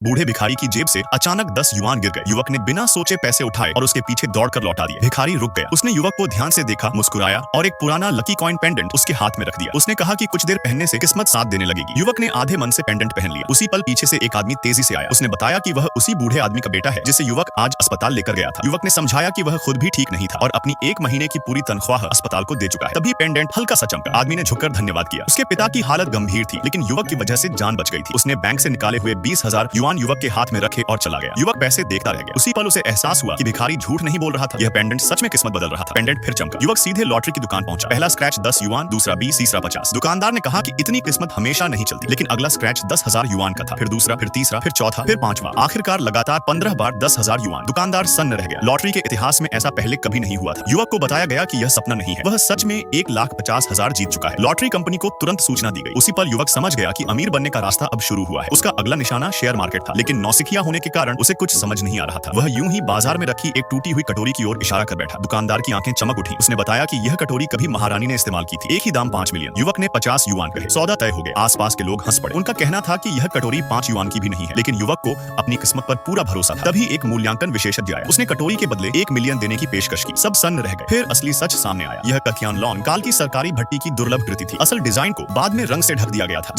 बूढ़े भिखारी की जेब से अचानक 10 युआन गिर गए। युवक ने बिना सोचे पैसे उठाए और उसके पीछे दौड़कर लौटा दिए। भिखारी रुक गया। उसने युवक को ध्यान से देखा, मुस्कुराया और एक पुराना लकी कॉइन पेंडेंट उसके हाथ में रख दिया। उसने कहा कि कुछ देर पहनने से किस्मत साथ देने लगेगी। युवक ने आधे मन से पेंडेंट पहन लिया। उसी पल पीछे से एक आदमी तेजी से आया। उसने बताया कि वह उसी बूढ़े आदमी का बेटा है जिसे युवक आज अस्पताल लेकर गया था। युवक ने समझाया कि वह खुद भी ठीक नहीं था और अपनी 1 महीने की पूरी तनख्वाह अस्पताल को दे चुका है। तभी पेंडेंट हल्का सा चमका। आदमी ने झुककर धन्यवाद किया। उसके पिता की हालत गंभीर थी, लेकिन युवक की वजह से जान बच गई थी। उसने बैंक से निकाले हुए 20,000 युआन युवक के हाथ में रखे और चला गया। युवक पैसे देखता रह गया। उसी पल उसे एहसास हुआ कि भिखारी झूठ नहीं बोल रहा था। यह पेंडेंट सच में किस्मत बदल रहा था। पेंडेंट फिर चमका। युवक सीधे लॉटरी की दुकान पहुंचा। पहला स्क्रैच 10 युआन, दूसरा 20, तीसरा 50। दुकानदार ने कहा कि इतनी किस्मत हमेशा नहीं चलती, लेकिन अगला स्क्रैच 10,000 युआन का था। फिर दूसरा, फिर तीसरा, फिर चौथा, फिर पांचवा। आखिरकार लगातार 15 बार 10,000 युआन। दुकानदार सन्न रह गया। लॉटरी के इतिहास में ऐसा पहले कभी नहीं हुआ था। युवक को बताया गया कि यह सपना नहीं है, वह सच में 1,50,000 जीत चुका है। लॉटरी कंपनी को तुरंत सूचना दी गई। उसी पल युवक समझ गया कि अमीर बनने का रास्ता अब शुरू हुआ है। उसका अगला निशाना शेयर मार्केट था, लेकिन नौसिखिया होने के कारण उसे कुछ समझ नहीं आ रहा था। वह यूं ही बाजार में रखी एक टूटी हुई कटोरी की ओर इशारा कर बैठा। दुकानदार की आंखें चमक उठी। उसने बताया कि यह कटोरी कभी महारानी ने इस्तेमाल की थी। एक ही दाम 5 मिलियन। युवक ने 50 युआन कहे। सौदा तय हो गया। आसपास के लोग हंस पड़े। उनका कहना था कि यह कटोरी 5 युआन की भी नहीं है, लेकिन युवक को अपनी किस्मत पर पूरा भरोसा था। तभी एक मूल्यांकन विशेषज्ञ आया। उसने कटोरी के बदले 1 मिलियन देने की पेशकश की। सब सन्न रह गए। फिर असली सच सामने आया। यह कथियान लॉन काल की सरकारी भट्टी की दुर्लभ कृति थी। असल डिजाइन को बाद में रंग से ढक दिया गया था।